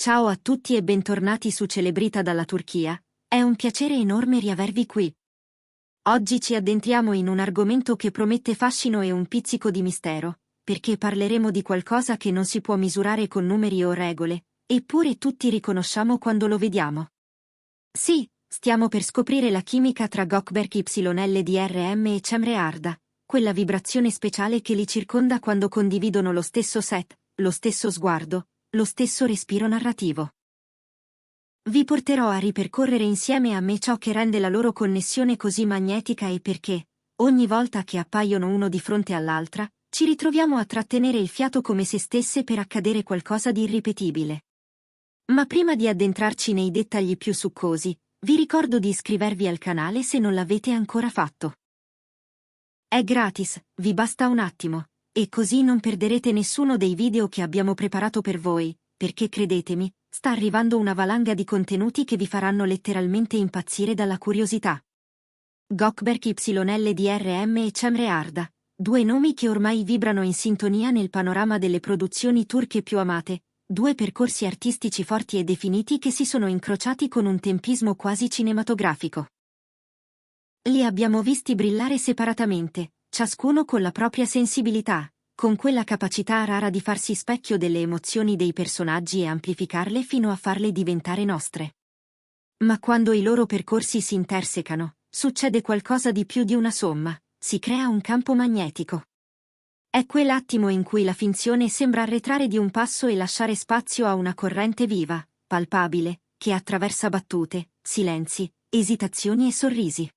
Ciao a tutti e bentornati su Celebrita dalla Turchia, è un piacere enorme riavervi qui. Oggi ci addentriamo in un argomento che promette fascino e un pizzico di mistero, perché parleremo di qualcosa che non si può misurare con numeri o regole, eppure tutti riconosciamo quando lo vediamo. Sì, stiamo per scoprire la chimica tra Gökberk YLDRM e Cemre Arda, quella vibrazione speciale che li circonda quando condividono lo stesso set, lo stesso sguardo, lo stesso respiro narrativo. Vi porterò a ripercorrere insieme a me ciò che rende la loro connessione così magnetica e perché, ogni volta che appaiono uno di fronte all'altra, ci ritroviamo a trattenere il fiato come se stesse per accadere qualcosa di irripetibile. Ma prima di addentrarci nei dettagli più succosi, vi ricordo di iscrivervi al canale se non l'avete ancora fatto. È gratis, vi basta un attimo, e così non perderete nessuno dei video che abbiamo preparato per voi, perché credetemi, sta arrivando una valanga di contenuti che vi faranno letteralmente impazzire dalla curiosità. Gökberk YLDRM e Cemre Arda, due nomi che ormai vibrano in sintonia nel panorama delle produzioni turche più amate, due percorsi artistici forti e definiti che si sono incrociati con un tempismo quasi cinematografico. Li abbiamo visti brillare separatamente, ciascuno con la propria sensibilità, con quella capacità rara di farsi specchio delle emozioni dei personaggi e amplificarle fino a farle diventare nostre. Ma quando i loro percorsi si intersecano, succede qualcosa di più di una somma, si crea un campo magnetico. È quell'attimo in cui la finzione sembra arretrare di un passo e lasciare spazio a una corrente viva, palpabile, che attraversa battute, silenzi, esitazioni e sorrisi.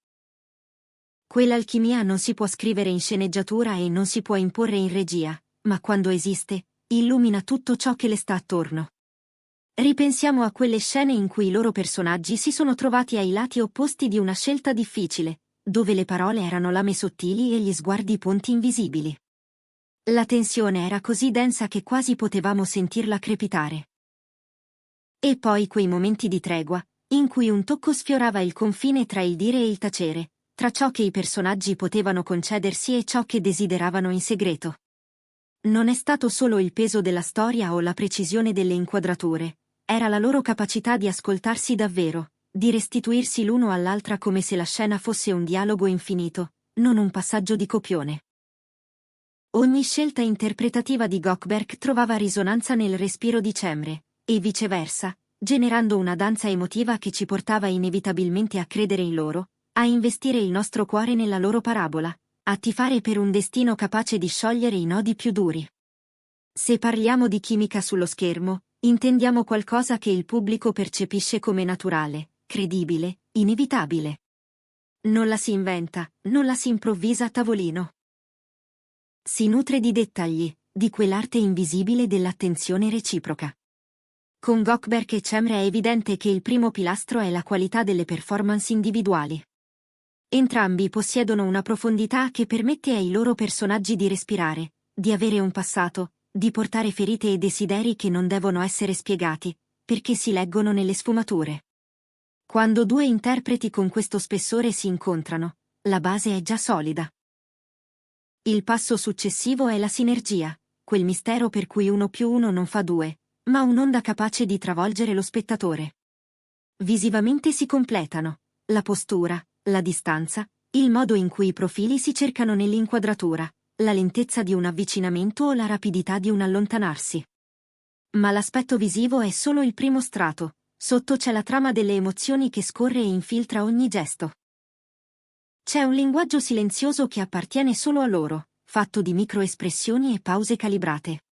Quell'alchimia non si può scrivere in sceneggiatura e non si può imporre in regia, ma quando esiste, illumina tutto ciò che le sta attorno. Ripensiamo a quelle scene in cui i loro personaggi si sono trovati ai lati opposti di una scelta difficile, dove le parole erano lame sottili e gli sguardi ponti invisibili. La tensione era così densa che quasi potevamo sentirla crepitare. E poi quei momenti di tregua, in cui un tocco sfiorava il confine tra il dire e il tacere, tra ciò che i personaggi potevano concedersi e ciò che desideravano in segreto. Non è stato solo il peso della storia o la precisione delle inquadrature, era la loro capacità di ascoltarsi davvero, di restituirsi l'uno all'altra come se la scena fosse un dialogo infinito, non un passaggio di copione. Ogni scelta interpretativa di Gökberk trovava risonanza nel respiro di Cemre, e viceversa, generando una danza emotiva che ci portava inevitabilmente a credere in loro, a investire il nostro cuore nella loro parabola, a tifare per un destino capace di sciogliere i nodi più duri. Se parliamo di chimica sullo schermo, intendiamo qualcosa che il pubblico percepisce come naturale, credibile, inevitabile. Non la si inventa, non la si improvvisa a tavolino. Si nutre di dettagli, di quell'arte invisibile dell'attenzione reciproca. Con Gökberk e Cemre è evidente che il primo pilastro è la qualità delle performance individuali. Entrambi possiedono una profondità che permette ai loro personaggi di respirare, di avere un passato, di portare ferite e desideri che non devono essere spiegati, perché si leggono nelle sfumature. Quando due interpreti con questo spessore si incontrano, la base è già solida. Il passo successivo è la sinergia, quel mistero per cui 1+1 non fa 2, ma un'onda capace di travolgere lo spettatore. Visivamente si completano, la postura, la distanza, il modo in cui i profili si cercano nell'inquadratura, la lentezza di un avvicinamento o la rapidità di un allontanarsi. Ma l'aspetto visivo è solo il primo strato, sotto c'è la trama delle emozioni che scorre e infiltra ogni gesto. C'è un linguaggio silenzioso che appartiene solo a loro, fatto di microespressioni e pause calibrate.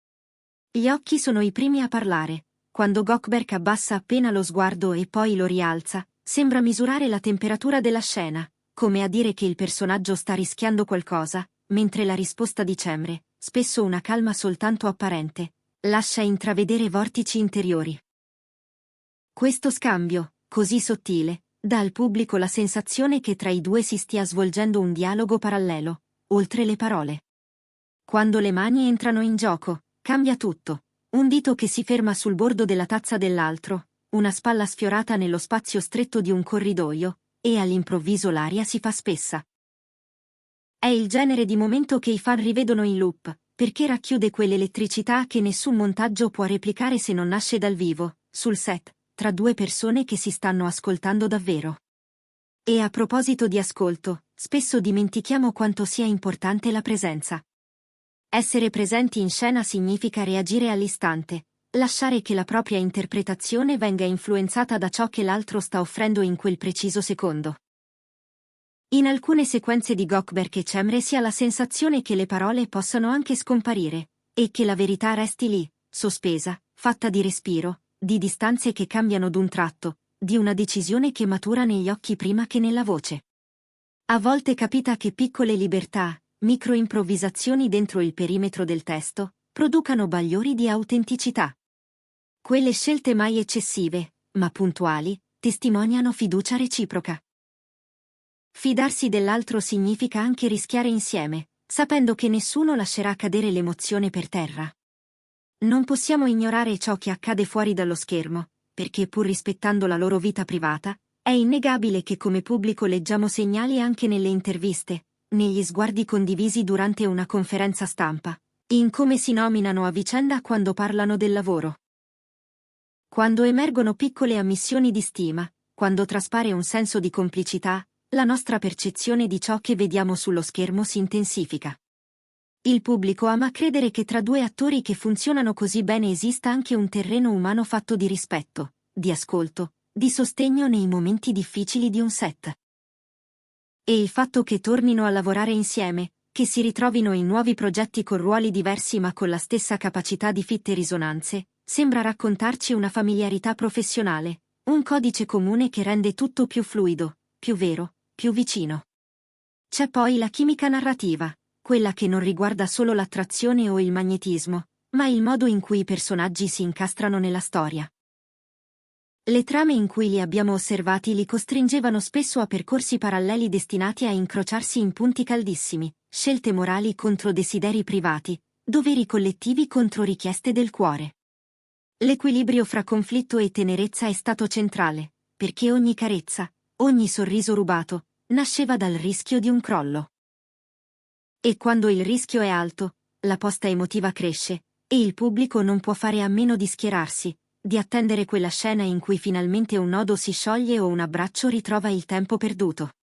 Gli occhi sono i primi a parlare, quando Gökberk abbassa appena lo sguardo e poi lo rialza, sembra misurare la temperatura della scena, come a dire che il personaggio sta rischiando qualcosa, mentre la risposta di Cemre, spesso una calma soltanto apparente, lascia intravedere vortici interiori. Questo scambio, così sottile, dà al pubblico la sensazione che tra i due si stia svolgendo un dialogo parallelo, oltre le parole. Quando le mani entrano in gioco, cambia tutto. Un dito che si ferma sul bordo della tazza dell'altro, una spalla sfiorata nello spazio stretto di un corridoio, e all'improvviso l'aria si fa spessa. È il genere di momento che i fan rivedono in loop, perché racchiude quell'elettricità che nessun montaggio può replicare se non nasce dal vivo, sul set, tra due persone che si stanno ascoltando davvero. E a proposito di ascolto, spesso dimentichiamo quanto sia importante la presenza. Essere presenti in scena significa reagire all'istante, lasciare che la propria interpretazione venga influenzata da ciò che l'altro sta offrendo in quel preciso secondo. In alcune sequenze di Gökberk e Cemre si ha la sensazione che le parole possano anche scomparire, e che la verità resti lì, sospesa, fatta di respiro, di distanze che cambiano d'un tratto, di una decisione che matura negli occhi prima che nella voce. A volte capita che piccole libertà, microimprovvisazioni dentro il perimetro del testo, producano bagliori di autenticità. Quelle scelte mai eccessive, ma puntuali, testimoniano fiducia reciproca. Fidarsi dell'altro significa anche rischiare insieme, sapendo che nessuno lascerà cadere l'emozione per terra. Non possiamo ignorare ciò che accade fuori dallo schermo, perché pur rispettando la loro vita privata, è innegabile che come pubblico leggiamo segnali anche nelle interviste, negli sguardi condivisi durante una conferenza stampa, in come si nominano a vicenda quando parlano del lavoro. Quando emergono piccole ammissioni di stima, quando traspare un senso di complicità, la nostra percezione di ciò che vediamo sullo schermo si intensifica. Il pubblico ama credere che tra due attori che funzionano così bene esista anche un terreno umano fatto di rispetto, di ascolto, di sostegno nei momenti difficili di un set. E il fatto che tornino a lavorare insieme, che si ritrovino in nuovi progetti con ruoli diversi ma con la stessa capacità di fit e risonanze, sembra raccontarci una familiarità professionale, un codice comune che rende tutto più fluido, più vero, più vicino. C'è poi la chimica narrativa, quella che non riguarda solo l'attrazione o il magnetismo, ma il modo in cui i personaggi si incastrano nella storia. Le trame in cui li abbiamo osservati li costringevano spesso a percorsi paralleli destinati a incrociarsi in punti caldissimi, scelte morali contro desideri privati, doveri collettivi contro richieste del cuore. L'equilibrio fra conflitto e tenerezza è stato centrale, perché ogni carezza, ogni sorriso rubato, nasceva dal rischio di un crollo. E quando il rischio è alto, la posta emotiva cresce, e il pubblico non può fare a meno di schierarsi, di attendere quella scena in cui finalmente un nodo si scioglie o un abbraccio ritrova il tempo perduto.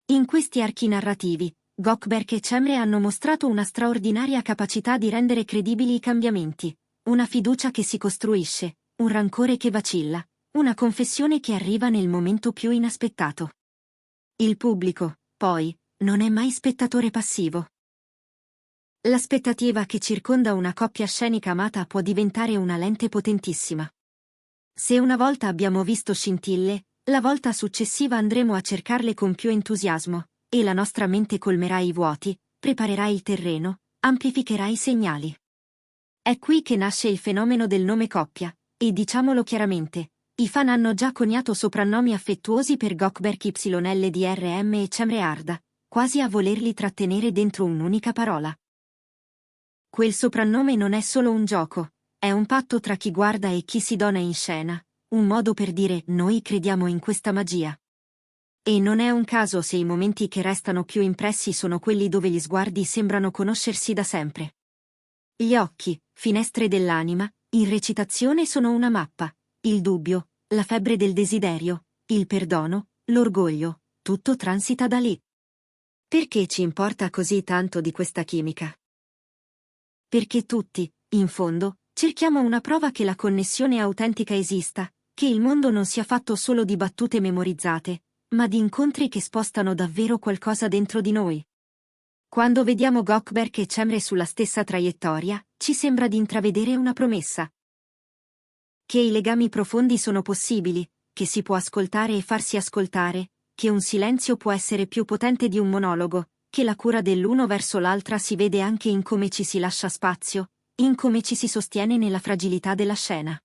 In questi archi narrativi, Gökberk e Cemre hanno mostrato una straordinaria capacità di rendere credibili i cambiamenti, una fiducia che si costruisce, un rancore che vacilla, una confessione che arriva nel momento più inaspettato. Il pubblico, poi, non è mai spettatore passivo. L'aspettativa che circonda una coppia scenica amata può diventare una lente potentissima. Se una volta abbiamo visto scintille, la volta successiva andremo a cercarle con più entusiasmo, e la nostra mente colmerà i vuoti, preparerà il terreno, amplificherà i segnali. È qui che nasce il fenomeno del nome coppia, e diciamolo chiaramente, i fan hanno già coniato soprannomi affettuosi per Gökberk YLDRM e Cemre Arda, quasi a volerli trattenere dentro un'unica parola. Quel soprannome non è solo un gioco, è un patto tra chi guarda e chi si dona in scena, un modo per dire noi crediamo in questa magia. E non è un caso se i momenti che restano più impressi sono quelli dove gli sguardi sembrano conoscersi da sempre. Gli occhi, finestre dell'anima, in recitazione sono una mappa, il dubbio, la febbre del desiderio, il perdono, l'orgoglio, tutto transita da lì. Perché ci importa così tanto di questa chimica? Perché tutti, in fondo, cerchiamo una prova che la connessione autentica esista, che il mondo non sia fatto solo di battute memorizzate, ma di incontri che spostano davvero qualcosa dentro di noi. Quando vediamo Gökberk e Cemre sulla stessa traiettoria, ci sembra di intravedere una promessa. Che i legami profondi sono possibili, che si può ascoltare e farsi ascoltare, che un silenzio può essere più potente di un monologo, che la cura dell'uno verso l'altra si vede anche in come ci si lascia spazio, in come ci si sostiene nella fragilità della scena.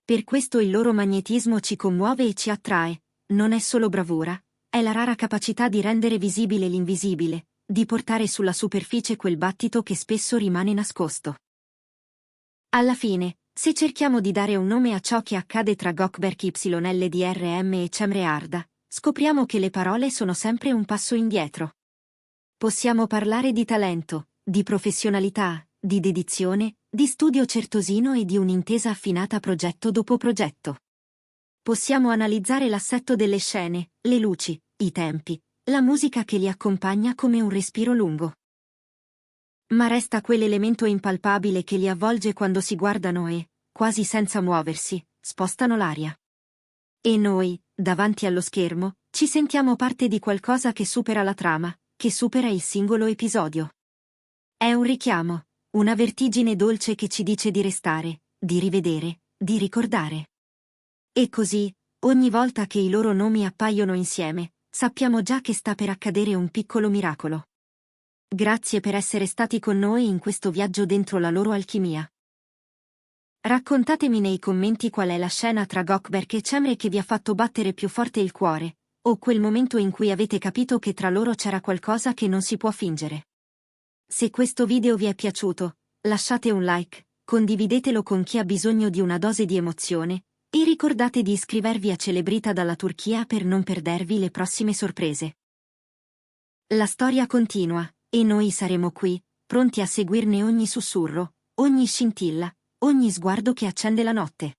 Per questo il loro magnetismo ci commuove e ci attrae, non è solo bravura, è la rara capacità di rendere visibile l'invisibile, di portare sulla superficie quel battito che spesso rimane nascosto. Alla fine, se cerchiamo di dare un nome a ciò che accade tra Gökberk YLDRM e Cemre Arda, scopriamo che le parole sono sempre un passo indietro. Possiamo parlare di talento, di professionalità, di dedizione, di studio certosino e di un'intesa affinata progetto dopo progetto. Possiamo analizzare l'assetto delle scene, le luci, i tempi, la musica che li accompagna come un respiro lungo. Ma resta quell'elemento impalpabile che li avvolge quando si guardano e, quasi senza muoversi, spostano l'aria. E noi, davanti allo schermo, ci sentiamo parte di qualcosa che supera la trama, che supera il singolo episodio. È un richiamo, una vertigine dolce che ci dice di restare, di rivedere, di ricordare. E così, ogni volta che i loro nomi appaiono insieme, sappiamo già che sta per accadere un piccolo miracolo. Grazie per essere stati con noi in questo viaggio dentro la loro alchimia. Raccontatemi nei commenti qual è la scena tra Gökberk e Cemre che vi ha fatto battere più forte il cuore, o quel momento in cui avete capito che tra loro c'era qualcosa che non si può fingere. Se questo video vi è piaciuto, lasciate un like, condividetelo con chi ha bisogno di una dose di emozione, e ricordate di iscrivervi a Celebrita dalla Turchia per non perdervi le prossime sorprese. La storia continua, e noi saremo qui, pronti a seguirne ogni sussurro, ogni scintilla, ogni sguardo che accende la notte.